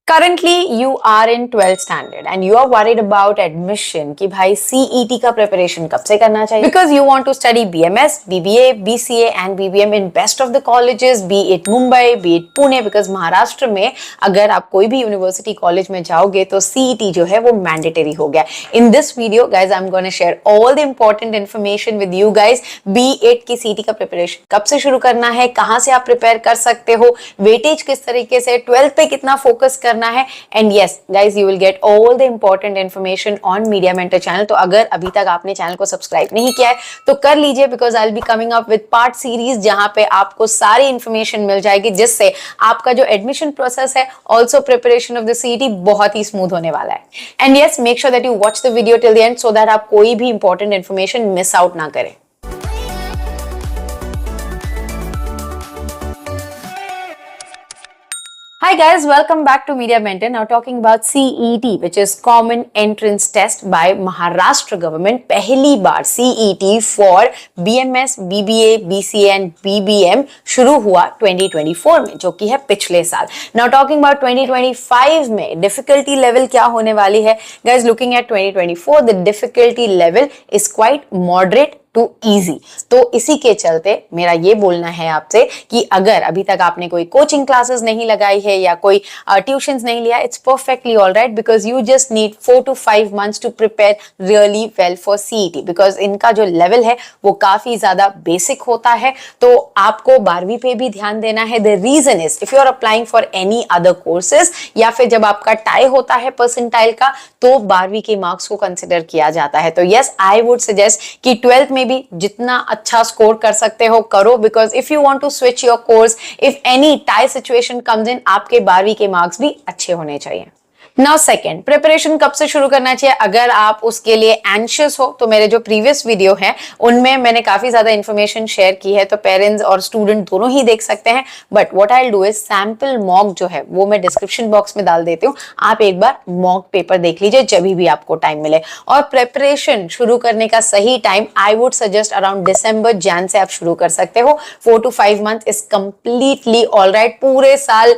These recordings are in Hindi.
Currently you are in 12th standard and you are worried about admission कि भाई CET का preparation कब से करना चाहिए because you want to study BMS, BBA, BCA and BBM in best of the colleges, be it Mumbai, be it Pune, because Maharashtra में अगर आप कोई भी यूनिवर्सिटी कॉलेज में जाओगे तो CET जो है वो मैंडेटरी हो गया. In this video guys I'm going to share all the important information with you guys, be it कि CET का preparation कब से शुरू करना है, कहाँ से आप प्रिपेयर कर सकते हो, वेटेज किस तरीके से, 12th पे कितना फोकस करना है. And yes guys you will get all the important information on media mentor channel. तो अगर अभी तक आपने चैनल को सब्सक्राइब नहीं किया है तो कर लीजिए, because I will be coming up with part series जहां पे आपको सारी इंफॉर्मेशन मिल जाएगी, जिससे आपका जो एडमिशन प्रोसेस है, also preparation of the CET बहुत ही स्मूथ होने वाला है. And yes make sure that you watch the video till the and so that आप कोई भी इंपॉर्टेंट इन्फॉर्मेशन मिस आउट ना करें. Hi guys, welcome back to Media Mentor. Now talking about CET, which is Common Entrance Test by Maharashtra government. पहली बार CET for BMS, BBA, BCA and BBM शुरू हुआ 2024 में, जो कि है पिछले साल. Now talking about 2025 में difficulty level क्या होने वाली है? Guys, looking at 2024, the difficulty level is quite moderate to easy. तो इसी के चलते मेरा ये बोलना है आपसे कि अगर अभी तक आपने कोई कोचिंग क्लासेस नहीं लगाई है या कोई ट्यूशंस नहीं लिया, it's perfectly alright, because you just need 4 to 5 months to prepare really well for CET, because इनका जो लेवल है वो काफी ज्यादा बेसिक होता है. तो आपको 12वीं पे भी ध्यान देना है. The reason is if you are applying for any other courses या फिर जब आपका टाई होता है परसेंटाइल का, तो 12वीं के मार्क्स को कंसिडर किया जाता है. तो यस आई वुड सजेस्ट कि 12th में भी जितना अच्छा स्कोर कर सकते हो करो, because if you want to switch your course, if any tie situation comes in, आपके 12वीं के मार्क्स भी अच्छे होने चाहिए. नाउ सेकेंड, प्रिपरेशन कब से शुरू करना चाहिए अगर आप उसके लिए एंशियस हो. तो मेरे जो प्रीवियस वीडियो है उनमें मैंने काफी ज्यादा इंफॉर्मेशन शेयर की है, तो पेरेंट्स और स्टूडेंट दोनों ही देख सकते हैं. But what I will do is sample mock जो है वो मैं डिस्क्रिप्शन बॉक्स में डाल देती हूँ. आप एक बार मॉक पेपर देख लीजिए जब भी आपको टाइम मिले. और प्रिपरेशन शुरू करने का सही time I would suggest around December Jan से आप शुरू कर सकते हो. 4 to 5 months is completely alright. पूरे साल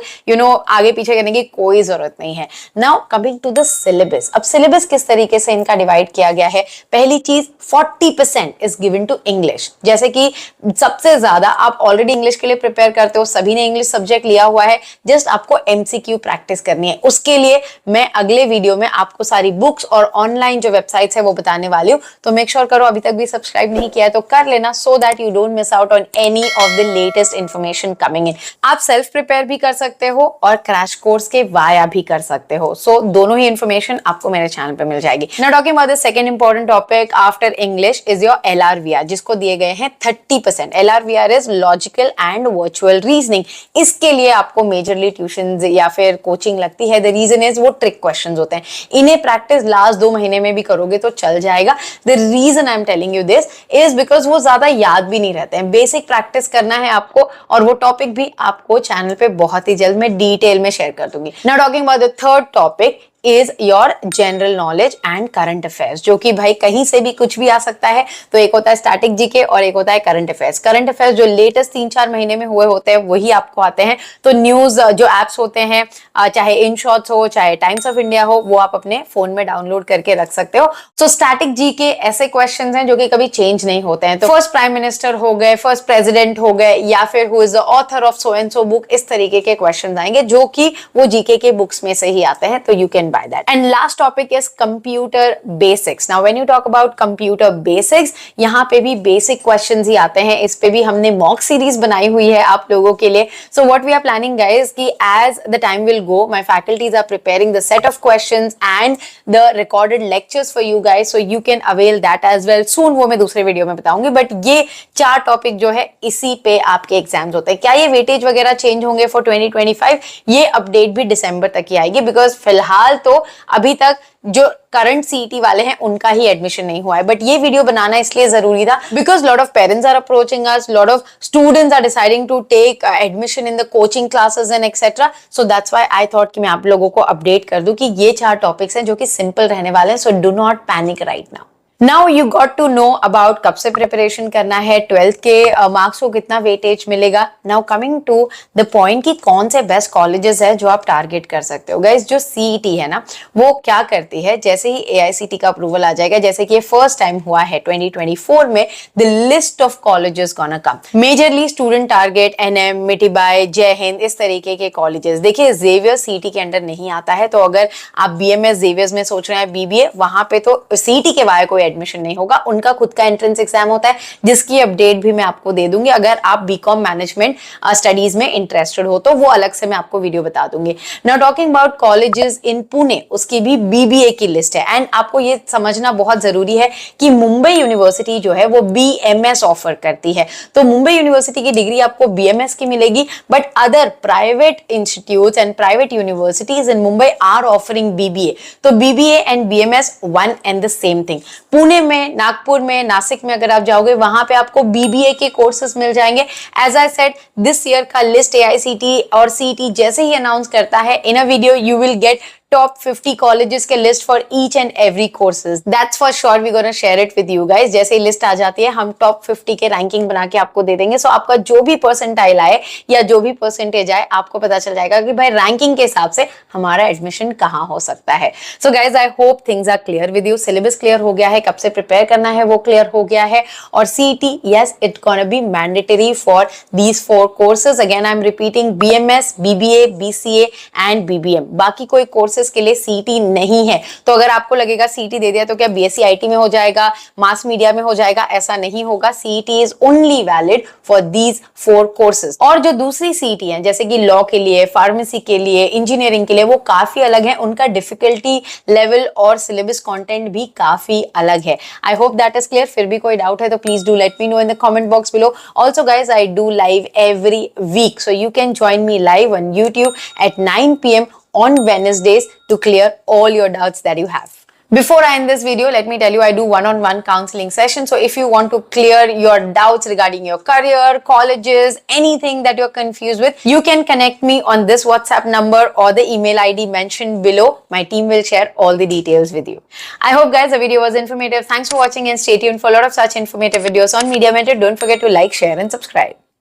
आगे पीछे करने की कोई जरूरत नहीं है. Now coming to the syllabus. अब सिलेबस किस तरीके से इनका डिवाइड किया गया है? पहली चीज 40% इज गिवन टू इंग्लिश. जैसे कि सबसे ज्यादा आप ऑलरेडी इंग्लिश के लिए प्रिपेयर करते हो, सभी ने इंग्लिश सब्जेक्ट लिया हुआ है, जस्ट आपको एमसीक्यू प्रैक्टिस करनी है. उसके लिए मैं अगले वीडियो में आपको सारी बुक्स और ऑनलाइन जो वेबसाइट्स है वो बताने वाली हूँ. तो मेक श्योर करो, अभी तक भी सब्सक्राइब नहीं किया है तो कर लेना, so that you don't miss out on any of the latest information coming in. आप सेल्फ प्रिपेयर भी कर सकते हो और क्रैश कोर्स के वाया भी कर सकते हो. सो दोनों ही इंफॉर्मेशन आपको मेरे चैनल पे मिल जाएगी. Now talking about the second important topic after English is your LRVR, जिसको दिए गए हैं 30%. LRVR is logical and virtual reasoning. इसके लिए आपको मेजरली ट्यूशंस या फिर कोचिंग लगती है. द रीजन इज वो ट्रिक क्वेश्चंस होते हैं. इन्हें प्रैक्टिस लास्ट 2 महीने में भी करोगे तो चल जाएगा. The reason I am telling you this is because वो ज्यादा याद भी नहीं रहते हैं. बेसिक प्रैक्टिस करना है आपको, और वो टॉपिक भी आपको चैनल पे बहुत ही जल्द मैं डिटेल में शेयर कर दूंगी. Now talking about the third topic is your general knowledge and current affairs, जो कि भाई कहीं से भी कुछ भी आ सकता है. तो एक होता है स्टैटिक जीके और एक होता है करंट अफेयर्स. करंट अफेयर्स जो लेटेस्ट 3-4 महीने में हुए होते हैं वही आपको आते हैं. तो न्यूज जो एप्स होते हैं, चाहे इन शॉर्ट्स हो चाहे टाइम्स ऑफ इंडिया हो, वो आप अपने फोन में डाउनलोड करके रख सकते हो. सो स्टैटिक जीके ऐसे क्वेश्चंस हैं जो कि कभी चेंज नहीं होते हैं. तो फर्स्ट प्राइम मिनिस्टर हो गए, फर्स्ट प्रेसिडेंट हो गए, या फिर who is the author of so and so book, इस तरीके के क्वेश्चन आएंगे जो कि वो जीके के बुक्स में से ही आते हैं. तो you can buy that. And last topic is computer basics. Now when you talk about computer basics, यहाँ पे भी basic questions ही आते हैं. इस पे भी हमने mock series बनाई हुई है आप लोगों के लिए. So what we are planning guys कि as the time will go, my faculties are preparing the set of questions and the recorded lectures for you guys, so you can avail that as well. Soon वो मैं दूसरे वीडियो में बताऊंगी. बट ये 4 टॉपिक जो है इसी पे आपके एग्जाम्स होते हैं. क्या ये वेटेज वगैरह चेंज होंगे फॉर 2025? ये अपडेट भी दिसंबर तक ही आएगी, बिकॉज फिलहाल तो अभी तक जो करंट सीईटी वाले हैं उनका ही एडमिशन नहीं हुआ है. बट ये वीडियो बनाना इसलिए जरूरी था because lot of parents are approaching us, lot of students are deciding to take admission in the coaching classes and etcetera. So that's why I thought कि मैं आप लोगों को अपडेट कर दूं कि ये 4 टॉपिक्स हैं जो कि सिंपल रहने वाले हैं. So do not panic right now. Now you got to know about कब से प्रिपरेशन करना है, 12th के मार्क्स को कितना वेटेज मिलेगा. Now coming to the point कि कौन से बेस्ट कॉलेजेस है जो आप टारगेट कर सकते हो. गाइस, जो सीईटी है ना वो क्या करती है, जैसे ही एआईसीटी का अप्रूवल आ जाएगा, जैसे कि ये फर्स्ट टाइम हुआ है 2024 में, the list of colleges gonna come. Majorly student target NM, Mithibai, Jai Hind, इस तरीके के कॉलेजेस. देखिए, जेवियर सीईटी के अंडर नहीं आता है, तो अगर आप बीएमएस जेवियर्स में सोच रहे हैं, बीबीए, वहां पे तो सीईटी के वाया कोई एडमिशन नहीं होगा. उनका खुद का एंट्रेंस एग्जाम होता है, जिसकी अपडेट भी मैं आपको दे दूंगी. अगर आप बीकॉम मैनेजमेंट स्टडीज में इंटरेस्टेड हो तो वो अलग से मैं आपको वीडियो बता दूंगी. Now talking about colleges in Pune, उसकी भी बीबीए की लिस्ट है. एंड आपको ये समझना बहुत जरूरी है कि मुंबई यूनिवर्सिटी जो है वो बीएमएस ऑफर करती है. तो मुंबई यूनिवर्सिटी की डिग्री आपको बीएमएस की मिलेगी, but other private institutes and private universities in Mumbai are offering BBA. तो BBA and BMS one and the same thing. Pune में, नागपुर में, नासिक में अगर आप जाओगे, वहां पे आपको बीबीए के कोर्सेज मिल जाएंगे. As I said, this year का लिस्ट एआईसीटी और सीईटी जैसे ही अनाउंस करता है, in a video you will get top 50 colleges के list for each and every courses. That's for sure. We're gonna share it with you guys. जैसे ही लिस्ट आ जाती है, हम top 50 के रैंकिंग बना के आपको दे देंगे. So आपका जो भी परसेंटाइल आए या जो भी परसेंटेज आए, आपको पता चल जाएगा कि भाई रैंकिंग के हिसाब से हमारा एडमिशन कहाँ हो सकता है. So guys, I hope things are clear with you. Syllabus clear हो गया है, कब से प्रिपेयर करना है वो क्लियर हो गया है. और CET, yes, it's gonna be mandatory for these 4 courses. Again, I'm repeating, BMS, BBA, BCA and BBM. बाकी कोई कोर्सेज के लिए सीईटी नहीं है. तो अगर आपको लगेगा सीईटी दे दिया तो क्या बीएससी आईटी में हो जाएगा, मास मीडिया में हो जाएगा, ऐसा नहीं होगा. CET is only valid for these 4 courses. और जो दूसरी सीईटी है, जैसे कि लॉ के लिए, फार्मेसी के लिए, इंजीनियरिंग के लिए, वो काफी अलग है. उनका डिफिकल्टी लेवल और सिलेबस कंटेंट भी काफी अलग है. I hope that is clear. फिर भी कोई डाउट है तो please do let me know in the comment box below. Also guys, I do live every week, so you can join me live on YouTube at 9 p.m. on Wednesdays to clear all your doubts that you have. Before I end this video, let me tell you, I do one-on-one counseling sessions. So if you want to clear your doubts regarding your career, colleges, anything that you're confused with, you can connect me on this WhatsApp number or the email ID mentioned below. My team will share all the details with you. I hope guys the video was informative. Thanks for watching and stay tuned for a lot of such informative videos on Media Mentor. Don't forget to like, share and subscribe.